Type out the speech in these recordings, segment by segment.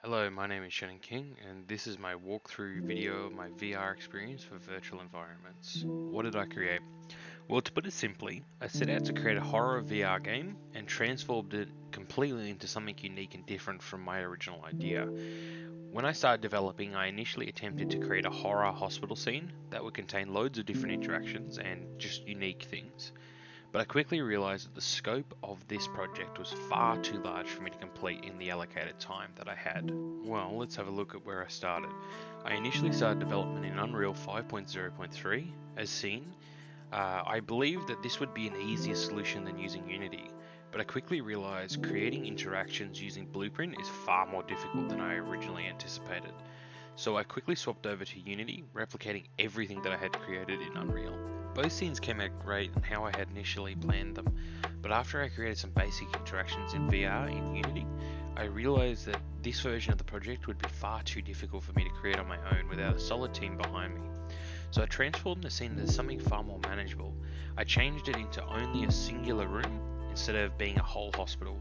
Hello, my name is Shannon King, and this is my walkthrough video of my VR experience for virtual environments. What did I create? Well, to put it simply, I set out to create a horror VR game and transformed it completely into something unique and different from my original idea. When I started developing, I initially attempted to create a horror hospital scene that would contain loads of different interactions and just unique things. But I quickly realised that the scope of this project was far too large for me to complete in the allocated time that I had. Well, let's have a look at where I started. I initially started development in Unreal 5.0.3. As seen, I believed that this would be an easier solution than using Unity, but I quickly realised creating interactions using Blueprint is far more difficult than I originally anticipated. So I quickly swapped over to Unity, replicating everything that I had created in Unreal. Both scenes came out great in how I had initially planned them, but after I created some basic interactions in VR in Unity, I realised that this version of the project would be far too difficult for me to create on my own without a solid team behind me. So I transformed the scene into something far more manageable. I changed it into only a singular room instead of being a whole hospital,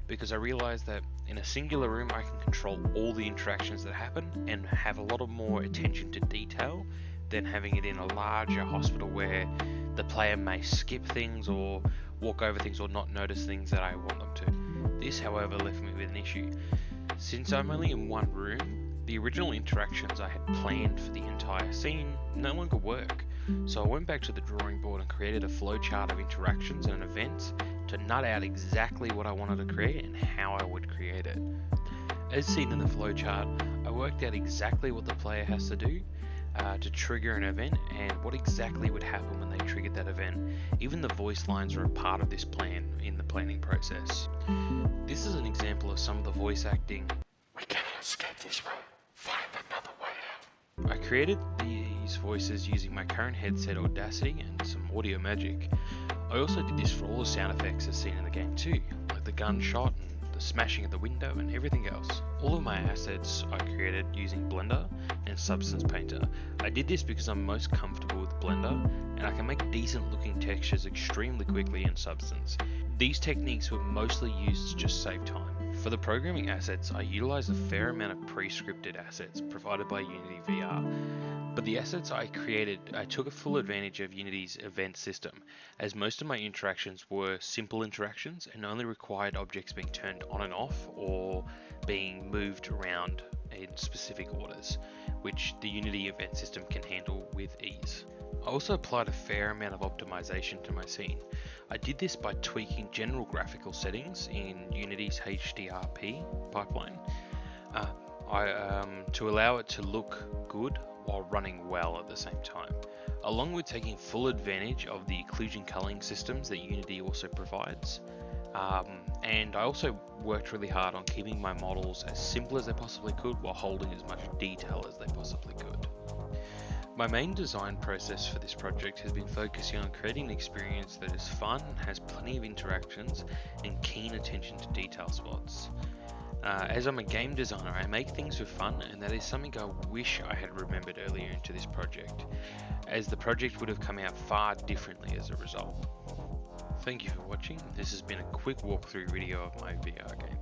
because I realised that in a singular room I can control all the interactions that happen and have a lot of more attention to detail than having it in a larger hospital where the player may skip things or walk over things or not notice things that I want them to. This, however, left me with an issue. Since I'm only in one room, the original interactions I had planned for the entire scene no longer work. So I went back to the drawing board and created a flowchart of interactions and events to nut out exactly what I wanted to create and how I would create it. As seen in the flowchart, I worked out exactly what the player has to do to trigger an event and what exactly would happen when they triggered that event. Even the voice lines are a part of this plan in the planning process. This is an example of some of the voice acting. We cannot escape this room. Find another way out. I created these voices using my current headset Audacity and some audio magic. I also did this for all the sound effects as seen in the game too, like the gunshot and the smashing of the window and everything else. All of my assets I created using Blender and Substance Painter. I did this because I'm most comfortable with Blender and I can make decent looking textures extremely quickly in Substance. These techniques were mostly used to just save time. For the programming assets, I utilized a fair amount of pre-scripted assets provided by Unity VR. But the assets I created, I took a full advantage of Unity's event system, as most of my interactions were simple interactions and only required objects being turned on and off or being moved around in specific orders, which the Unity event system can handle with ease. I also applied a fair amount of optimization to my scene. I did this by tweaking general graphical settings in Unity's HDRP pipeline to allow it to look good while running well at the same time, along with taking full advantage of the occlusion culling systems that Unity also provides. And I also worked really hard on keeping my models as simple as they possibly could while holding as much detail as they possibly could. My main design process for this project has been focusing on creating an experience that is fun, has plenty of interactions, and keen attention to detail spots. As I'm a game designer, I make things for fun, and that is something I wish I had remembered earlier into this project, as the project would have come out far differently as a result. Thank you for watching. This has been a quick walkthrough video of my VR game.